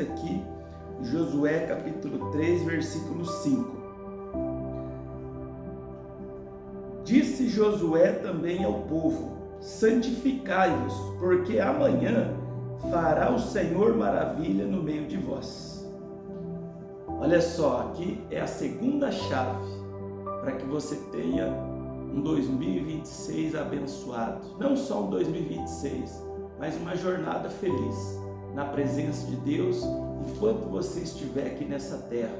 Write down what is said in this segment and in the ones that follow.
aqui Josué capítulo 3, versículo 5. Disse Josué também ao povo: santificai-vos, porque amanhã fará o Senhor maravilha no meio de vós. Olha só, aqui é a segunda chave para que você tenha um 2026 abençoado. Não só um 2026, mas uma jornada feliz na presença de Deus enquanto você estiver aqui nessa terra,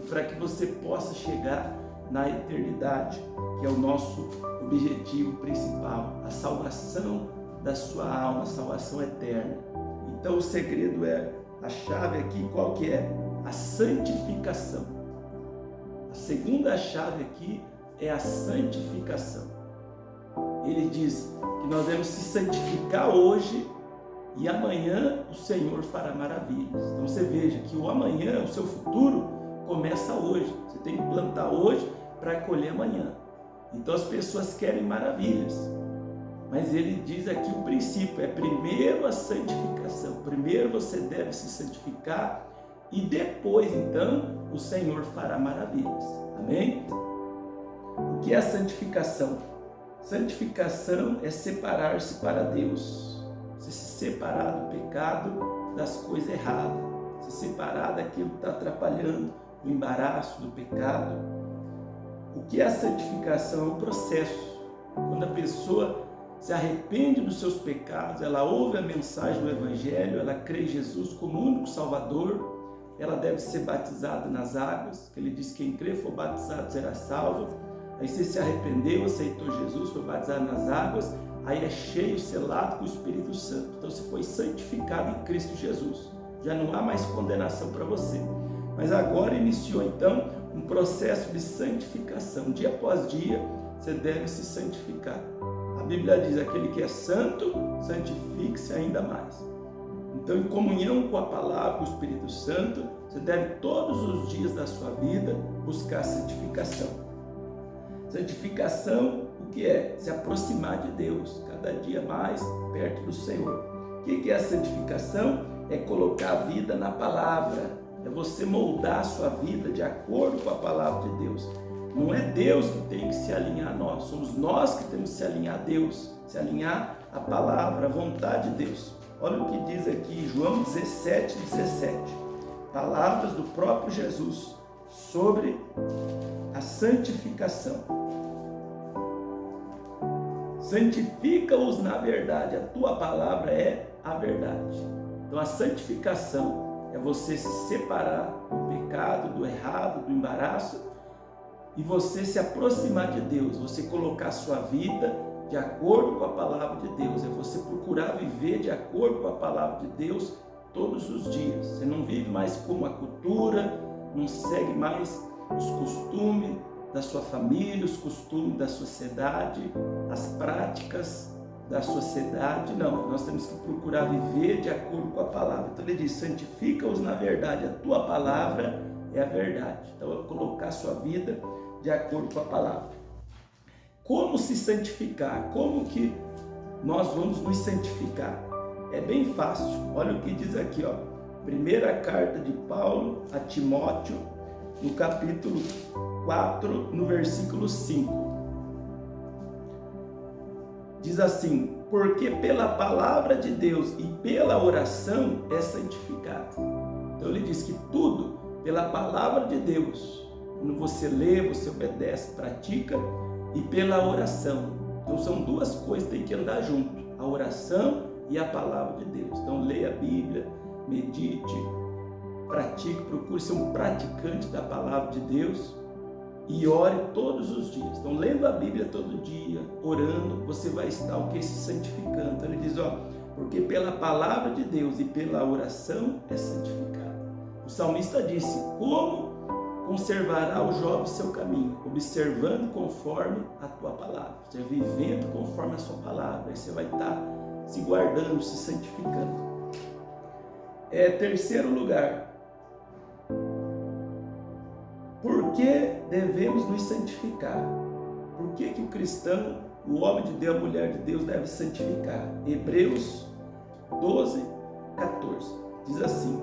para que você possa chegar na eternidade, que é o nosso objetivo principal, a salvação da sua alma, a salvação eterna. Então o segredo é, a chave aqui, qual que é? A santificação. A segunda chave aqui é a santificação. Ele diz que nós devemos se santificar hoje e amanhã o Senhor fará maravilhas. Então você veja que o amanhã, o seu futuro, começa hoje. Você tem que plantar hoje para colher amanhã. Então as pessoas querem maravilhas, mas ele diz aqui o princípio é primeiro a santificação. Primeiro você deve se santificar e depois então o Senhor fará maravilhas. Amém? O que é a santificação? Santificação é separar-se para Deus. Você se separar do pecado, das coisas erradas. Se separar daquilo que está atrapalhando, do embaraço, do pecado. O que é a santificação? É um processo. Quando a pessoa se arrepende dos seus pecados, ela ouve a mensagem do Evangelho, ela crê em Jesus como único Salvador, ela deve ser batizada nas águas, que ele diz que quem crê e for batizado será salvo. Aí você se arrependeu, aceitou Jesus, foi batizado nas águas, aí é cheio, selado com o Espírito Santo. Então você foi santificado em Cristo Jesus. Já não há mais condenação para você. Mas agora iniciou então um processo de santificação. Dia após dia você deve se santificar. A Bíblia diz: aquele que é santo, santifique-se ainda mais. Então, em comunhão com a palavra, com o Espírito Santo, você deve todos os dias da sua vida buscar santificação. Santificação, o que é? Se aproximar de Deus, cada dia mais perto do Senhor. O que é a santificação? É colocar a vida na palavra, é você moldar a sua vida de acordo com a palavra de Deus. Não é Deus que tem que se alinhar a nós, somos nós que temos que se alinhar a Deus, se alinhar à palavra, à vontade de Deus. Olha o que diz aqui João 17:17, palavras do próprio Jesus sobre a santificação. Santifica-os na verdade, a tua palavra é a verdade. Então a santificação é você se separar do pecado, do errado, do embaraço e você se aproximar de Deus, você colocar a sua vida de acordo com a palavra de Deus, é você procurar viver de acordo com a palavra de Deus todos os dias. Você não vive mais como a cultura, não segue mais os costumes da sua família, os costumes da sociedade, as práticas da sociedade. Não, nós temos que procurar viver de acordo com a palavra. Então ele diz: santifica-os na verdade, a tua palavra é a verdade. Então é colocar a sua vida de acordo com a palavra. Como se santificar? Como que nós vamos nos santificar? É bem fácil. Olha o que diz aqui, ó. Primeira carta de Paulo a Timóteo, no capítulo 4, no versículo 5. Diz assim: porque pela palavra de Deus e pela oração é santificado. Então ele diz que tudo pela palavra de Deus, quando você lê, você obedece, pratica, e pela oração. Então são duas coisas que tem que andar junto, a oração e a palavra de Deus. Então leia a Bíblia, medite, pratique, procure ser um praticante da palavra de Deus e ore todos os dias. Então lendo a Bíblia todo dia, orando, você vai estar o que? Se santificando. Então ele diz, ó, porque pela palavra de Deus e pela oração é santificado. O salmista disse: como conservará o jovem seu caminho, observando conforme a tua palavra, você vivendo conforme a sua palavra, aí você vai estar se guardando, se santificando. Terceiro lugar, por que devemos nos santificar? Por que o cristão, o homem de Deus, a mulher de Deus deve santificar? Hebreus 12:14 diz assim: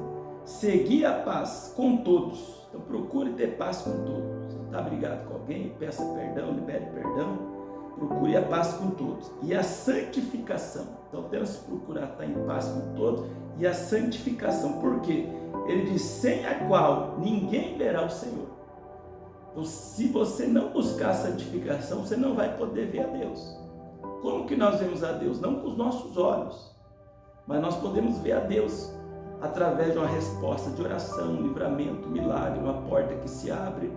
segui a paz com todos. Então procure ter paz com todos. Se está brigado com alguém, peça perdão, libere perdão. Procure a paz com todos. E a santificação. Então temos que procurar estar em paz com todos. E a santificação. Por quê? Ele diz, sem a qual ninguém verá o Senhor. Então, se você não buscar a santificação, você não vai poder ver a Deus. Como que nós vemos a Deus? Não com os nossos olhos, mas nós podemos ver a Deus através de uma resposta de oração, um livramento, um milagre, uma porta que se abre,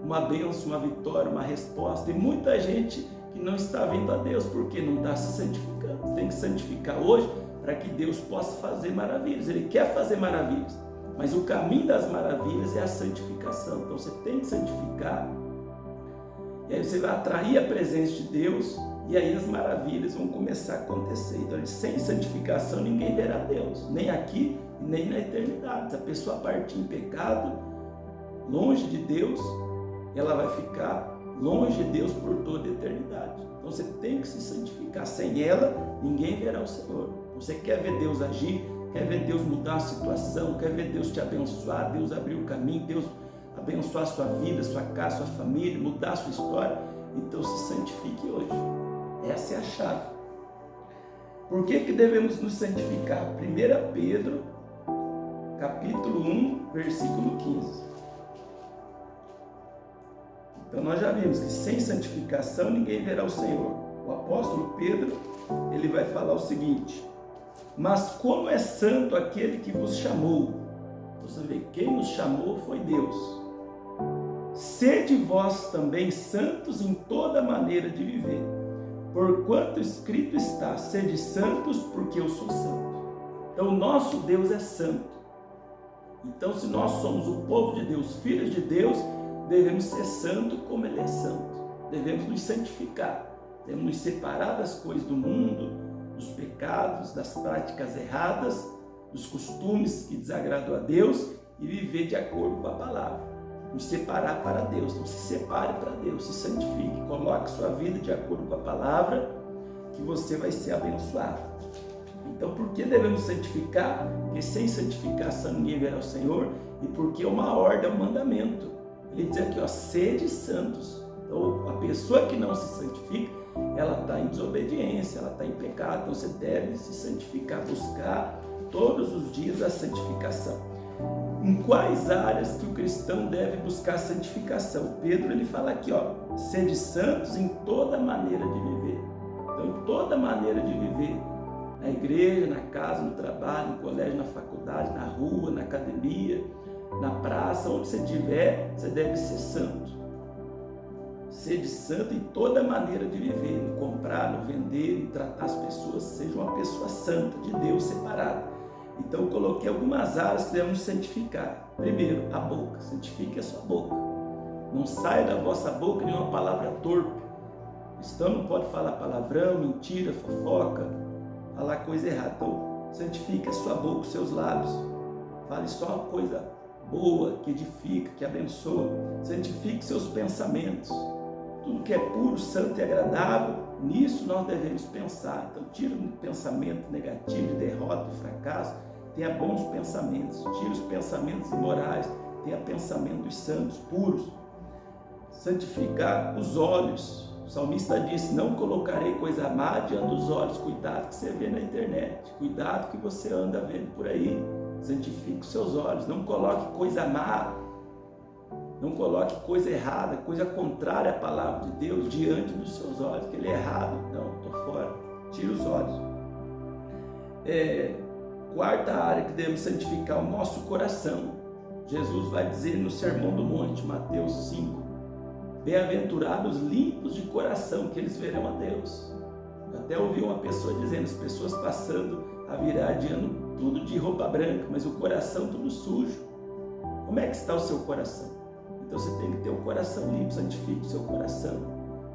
uma bênção, uma vitória, uma resposta. Tem muita gente que não está vendo a Deus porque não está se santificando. Tem que santificar hoje para que Deus possa fazer maravilhas. Ele quer fazer maravilhas. Mas o caminho das maravilhas é a santificação. Então você tem que santificar. E aí você vai atrair a presença de Deus. E aí as maravilhas vão começar a acontecer. Então sem santificação ninguém verá Deus. Nem aqui, nem na eternidade. Se a pessoa partir em pecado, longe de Deus, ela vai ficar longe de Deus por toda a eternidade. Então você tem que se santificar. Sem ela, ninguém verá o Senhor. Você quer ver Deus agir? Quer ver Deus mudar a situação, quer ver Deus te abençoar, Deus abrir o caminho, Deus abençoar a sua vida, sua casa, sua família, mudar a sua história, então se santifique hoje. Essa é a chave. Por que devemos nos santificar? 1 Pedro, capítulo 1, versículo 15. Então nós já vimos que sem santificação ninguém verá o Senhor. O apóstolo Pedro, ele vai falar o seguinte: mas como é santo aquele que vos chamou. Você vê, quem nos chamou foi Deus. Sede vós também santos em toda maneira de viver, porquanto escrito está, sede santos porque eu sou santo. Então o nosso Deus é santo. Então se nós somos o povo de Deus, filhos de Deus, devemos ser santos como Ele é santo. Devemos nos santificar, devemos nos separar das coisas do mundo, dos pecados, das práticas erradas, dos costumes que desagradam a Deus e viver de acordo com a palavra. Nos separar para Deus. Então se separe para Deus, se santifique, coloque sua vida de acordo com a palavra, que você vai ser abençoado. Então por que devemos santificar? Porque sem santificação ninguém verá o Senhor, e porque é uma ordem, é um mandamento. Ele diz aqui, ó, sede santos. Então a pessoa que não se santifica, ela está em desobediência, ela está em pecado. Então você deve se santificar, buscar todos os dias a santificação. Em quais áreas que o cristão deve buscar santificação? Pedro ele fala aqui, ó, sede santos em toda maneira de viver. Então em toda maneira de viver, na igreja, na casa, no trabalho, no colégio, na faculdade, na rua, na academia, na praça, onde você estiver, você deve ser santo. Sede santo em toda maneira de viver, no comprar, no vender, no tratar as pessoas, seja uma pessoa santa, de Deus, separada. Então eu coloquei algumas áreas que devemos santificar. Primeiro, a boca. Santifique a sua boca. Não saia da vossa boca nenhuma palavra torpe. O cristão não pode falar palavrão, mentira, fofoca, falar coisa errada. Então santifique a sua boca, os seus lábios. Fale só uma coisa boa, que edifica, que abençoa. Santifique seus pensamentos. Tudo que é puro, santo e agradável, nisso nós devemos pensar. Então tira o pensamento negativo, de derrota, de fracasso, tenha bons pensamentos. Tira os pensamentos imorais, tenha pensamento dos santos, puros. Santificar os olhos. O salmista disse, não colocarei coisa má diante dos olhos. Cuidado que você vê na internet, cuidado que você anda vendo por aí. Santifique os seus olhos, não coloque coisa má, não coloque coisa errada, coisa contrária à palavra de Deus diante dos seus olhos, que ele é errado. Não, estou fora. Tira os olhos. Quarta área que devemos santificar, o nosso coração. Jesus vai dizer no Sermão do Monte, Mateus 5, bem-aventurados limpos de coração, que eles verão a Deus. Eu até ouvi uma pessoa dizendo, as pessoas passando a virar de ano tudo de roupa branca, mas o coração tudo sujo. Como é que está o seu coração? Então você tem que ter o coração limpo, santifique o seu coração.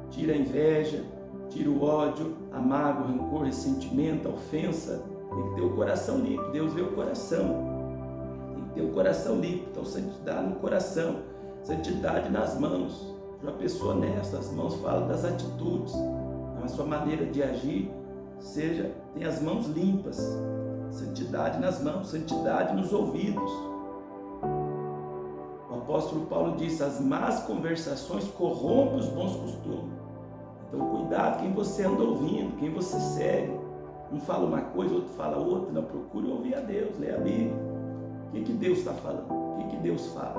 Tira a inveja, tira o ódio, a mágoa, o rancor, ressentimento, a ofensa. Tem que ter o coração limpo. Deus vê o coração. Tem que ter o coração limpo. Então santidade no coração, santidade nas mãos. De uma pessoa honesta, as mãos falam das atitudes. A sua maneira de agir, tenha as mãos limpas. santidade nas mãos, santidade nos ouvidos. O apóstolo Paulo disse: as más conversações corrompem os bons costumes. Então cuidado quem você anda ouvindo, quem você segue. Um fala uma coisa, outro fala outra. Não, procure ouvir a Deus, leia a Bíblia. O que Deus está falando? O que Deus fala?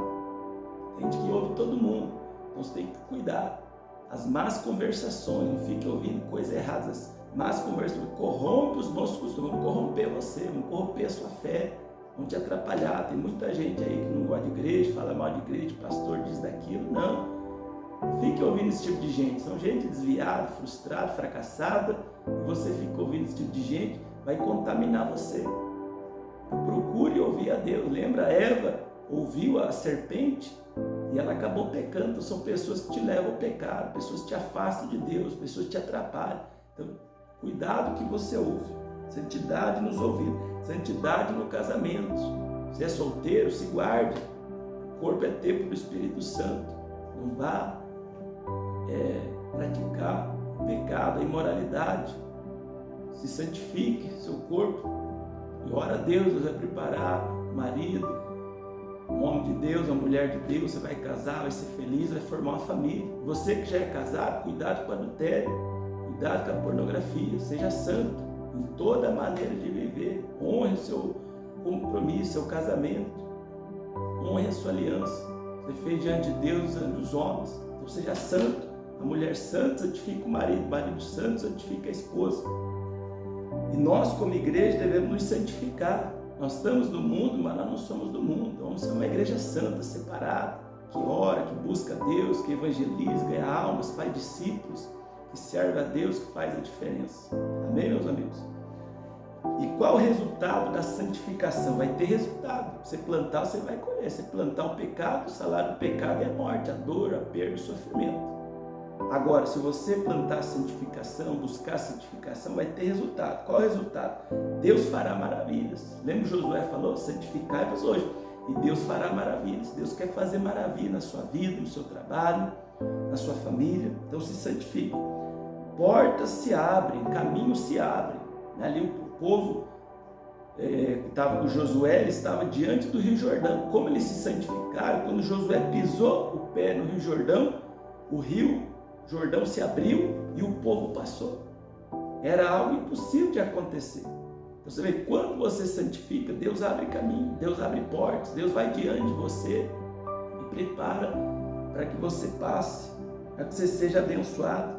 Tem gente que ouve todo mundo, então você tem que cuidar. As más conversações, não fique ouvindo coisas erradas. As más conversações corrompem os bons costumes, vão corromper você, vão corromper a sua fé, vão te atrapalhar. Tem muita gente aí que não gosta de igreja, fala mal de igreja, o pastor diz daquilo. Não fique ouvindo esse tipo de gente. São gente desviada, frustrada, fracassada, e você fica ouvindo esse tipo de gente, vai contaminar você. Procure ouvir a Deus. Lembra, Eva ouviu a serpente e ela acabou pecando. São pessoas que te levam ao pecado, pessoas que te afastam de Deus, pessoas que te atrapalham. Então, cuidado que você ouve. Santidade nos ouvidos, santidade no casamento. Se é solteiro, se guarde. O corpo é templo do Espírito Santo. Não vá praticar o pecado, a imoralidade. Se santifique seu corpo e ora a Deus. Deus vai preparar o marido, um homem de Deus, uma mulher de Deus. Você vai casar, vai ser feliz, vai formar uma família. Você que já é casado, cuidado com o adultério, cuidado com a pornografia. Seja santo em toda maneira de viver. Honre o seu compromisso, seu casamento. Honre a sua aliança. Você fez diante de Deus, diante dos homens. Então seja santo. A mulher santa santifica o marido santo santifica a esposa. E nós, como igreja, devemos nos santificar. Nós estamos no mundo, mas nós não somos do mundo. Vamos ser uma igreja santa, separada, que ora, que busca a Deus, que evangeliza, ganha almas, faz discípulos, que serve a Deus, que faz a diferença. Amém, meus amigos? E qual o resultado da santificação? Vai ter resultado. Você plantar, você vai colher. Você plantar o pecado, o salário do pecado é a morte, a dor, a perda, o sofrimento. Agora, se você plantar a santificação, buscar a santificação, vai ter resultado. Qual é o resultado? Deus fará maravilhas. Lembra que Josué falou? Santificai-vos hoje. E Deus fará maravilhas. Deus quer fazer maravilha na sua vida, no seu trabalho, na sua família. Então se santifique. Portas se abrem, caminhos se abrem. Ali o povo que estava com Josué, ele estava diante do Rio Jordão. Como eles se santificaram, quando Josué pisou o pé no Rio Jordão, o Rio Jordão se abriu e o povo passou. Era algo impossível de acontecer. Então você vê, quando você santifica, Deus abre caminho, Deus abre portas, Deus vai diante de você e prepara para que você passe, para que você seja abençoado.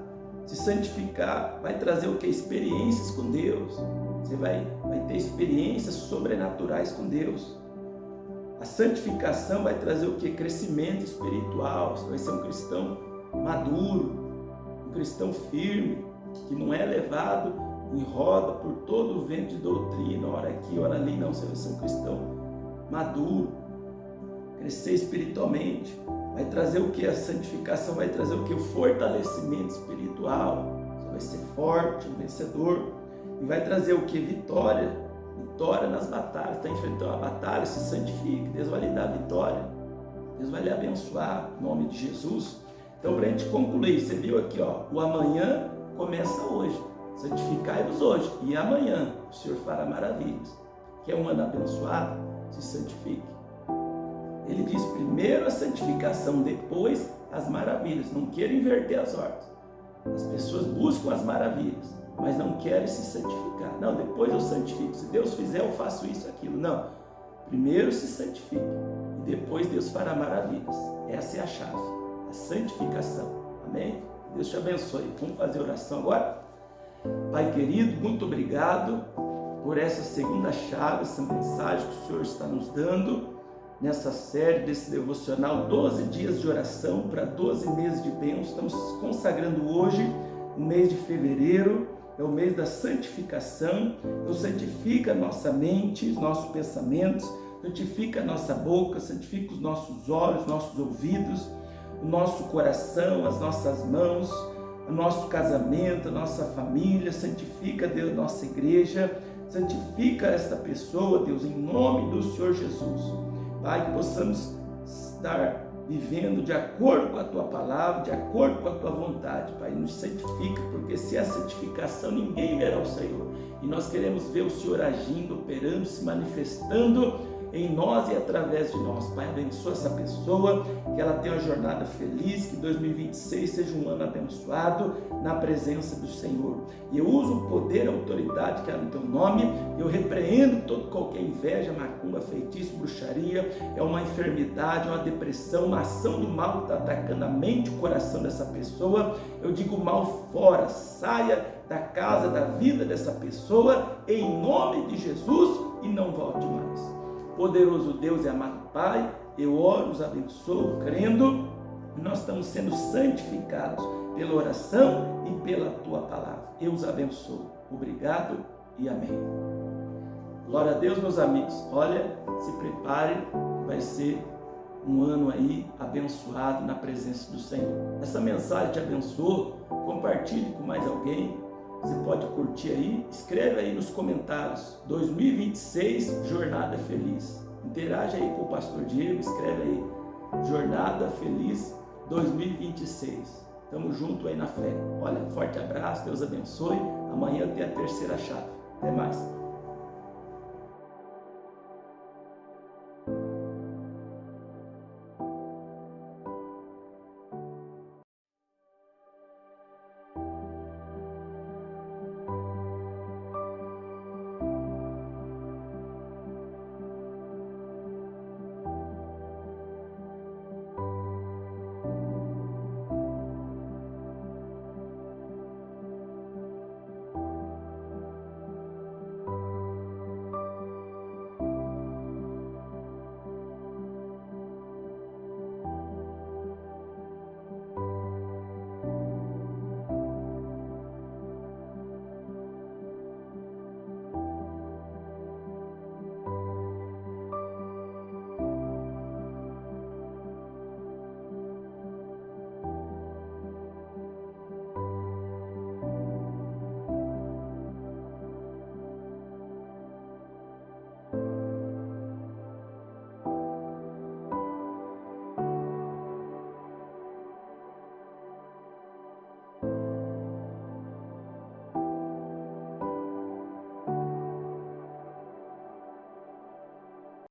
Se santificar vai trazer o que? Experiências com Deus. Você vai ter experiências sobrenaturais com Deus. A santificação vai trazer o que? Crescimento espiritual. Você vai ser um cristão maduro, um cristão firme, que não é levado em roda por todo o vento de doutrina, ora aqui, ora ali. Não, você vai ser um cristão maduro, crescer espiritualmente. Vai trazer o que? A santificação vai trazer o que? O fortalecimento espiritual. Você vai ser forte, um vencedor. E vai trazer o que? Vitória. Vitória nas batalhas. Está enfrentando uma batalha, se santifique. Deus vai lhe dar vitória. Deus vai lhe abençoar, em nome de Jesus. Então, para a gente concluir, você viu aqui, o amanhã começa hoje. Santificai-vos hoje. E amanhã o Senhor fará maravilhas. Quer um ano abençoado? Se santifique. Ele diz primeiro a santificação, depois as maravilhas. Não queira inverter as ordens. As pessoas buscam as maravilhas, mas não querem se santificar. Não, depois eu santifico. Se Deus fizer, eu faço isso, aquilo. Não. Primeiro se santifique e depois Deus fará maravilhas. Essa é a chave, a santificação. Amém? Deus te abençoe. Vamos fazer oração agora? Pai querido, muito obrigado por essa segunda chave, essa mensagem que o Senhor está nos dando nessa série desse devocional, 12 dias de oração para 12 meses de bênção. Estamos consagrando hoje o mês de fevereiro, é o mês da santificação. Então santifica a nossa mente, os nossos pensamentos, santifica a nossa boca, santifica os nossos olhos, nossos ouvidos, o nosso coração, as nossas mãos, o nosso casamento, a nossa família. Santifica, Deus, nossa igreja, santifica esta pessoa, Deus, em nome do Senhor Jesus. Pai, que possamos estar vivendo de acordo com a Tua palavra, de acordo com a Tua vontade, Pai. Nos santifica, porque se há santificação, ninguém verá o Senhor. E nós queremos ver o Senhor agindo, operando, se manifestando em nós e através de nós. Pai, abençoa essa pessoa, que ela tenha uma jornada feliz, que 2026 seja um ano abençoado na presença do Senhor. E eu uso o poder, a autoridade que há no Teu nome, eu repreendo qualquer inveja, macumba, feitiço, bruxaria, é uma enfermidade, uma depressão, uma ação do mal que está atacando a mente e o coração dessa pessoa. Eu digo mal fora, saia da casa, da vida dessa pessoa, em nome de Jesus, e não volte mais. Poderoso Deus e amado Pai, eu oro, os abençoo, crendo, nós estamos sendo santificados pela oração e pela Tua palavra. Eu os abençoo. Obrigado e amém. Glória a Deus, meus amigos. Olha, se preparem, vai ser um ano aí abençoado na presença do Senhor. Essa mensagem te abençoou? Compartilhe com mais alguém. Você pode curtir aí, escreve aí nos comentários, 2026, Jornada Feliz. Interaja aí com o Pastor Diego, escreve aí, Jornada Feliz 2026. Tamo junto aí na fé. Olha, forte abraço, Deus abençoe. Amanhã tem a terceira chave. Até mais.